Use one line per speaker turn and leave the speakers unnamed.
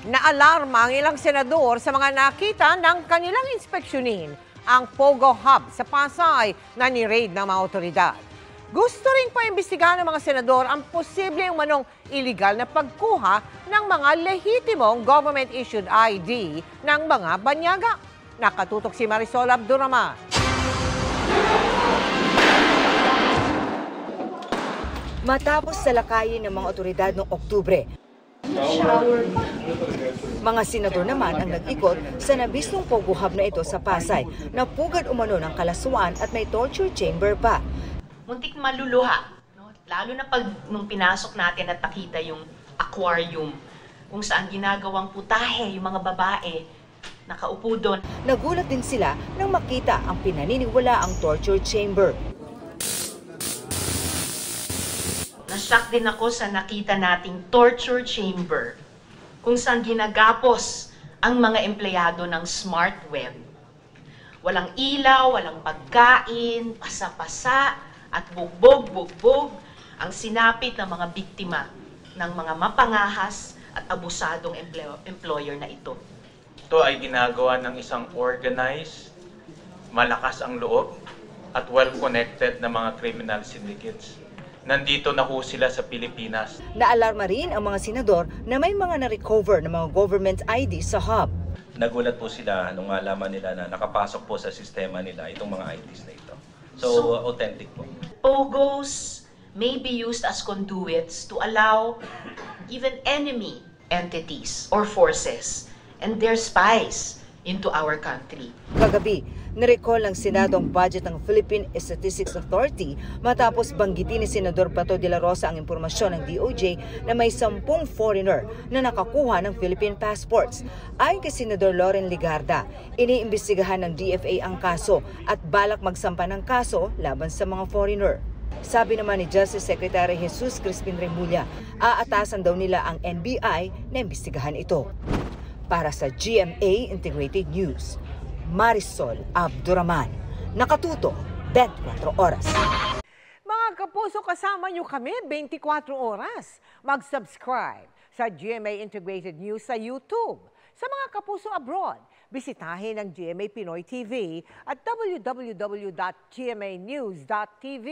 Naalarma ang ilang senador sa mga nakita ng kanilang inspeksyonin ang Pogo Hub sa Pasay na ni-raid ng mga otoridad. Gusto rin paimbestigahan ng mga senador ang posible umanong iligal na pagkuha ng mga lehitimong government-issued ID ng mga banyaga. Nakatutok si Marisol Abduraman.
Matapos salakayin ng mga otoridad noong Oktubre, mga senador naman ang nag-ikot sa nabisnong Pogo Hub na ito sa Pasay na pugad umano ng kalaswaan at may torture chamber pa.
Muntik maluluha, no? Lalo na pag nung pinasok natin at nakita yung aquarium kung saan ginagawang putahe yung mga babae nakaupo doon.
Nagulat din sila nang makita ang pinaniniwalaang torture chamber.
Nashock din ako sa nakita nating torture chamber kung saan ginagapos ang mga empleyado ng Smart Web. Walang ilaw, walang pagkain, pasa-pasa at bugbog-bugbog ang sinapit ng mga biktima ng mga mapangahas at abusadong employer na ito.
Ito ay ginagawa ng isang organized, malakas ang loob at well-connected na mga criminal syndicates. Nandito na ho sila sa Pilipinas.
Naalarma rin ang mga senador na may mga na-recover ng mga government ID sa hub.
Nagulat po sila nung malaman nila na nakapasok po sa sistema nila itong mga IDs na ito. So authentic po.
Pogos may be used as conduits to allow even enemy entities or forces and their spies into our country.
Kagabi, nirecall ng Senado ang budget ng Philippine Statistics Authority matapos banggitin ni Senador Bato de la Rosa ang impormasyon ng DOJ na may 10 foreigner na nakakuha ng Philippine passports. Ayon kay Senador Loren Legarda, iniimbestigahan ng DFA ang kaso at balak magsampa ng kaso laban sa mga foreigner. Sabi naman ni Justice Secretary Jesus Crispin Remulla, aatasan daw nila ang NBI na imbestigahan ito. Para sa GMA Integrated News, Marisol Abduraman, nakatuto 24 oras.
Mga kapuso, kasama nyo kami 24 oras. Mag-subscribe sa GMA Integrated News sa YouTube. Sa mga kapuso abroad, bisitahin ang GMA Pinoy TV at www.gmanews.tv.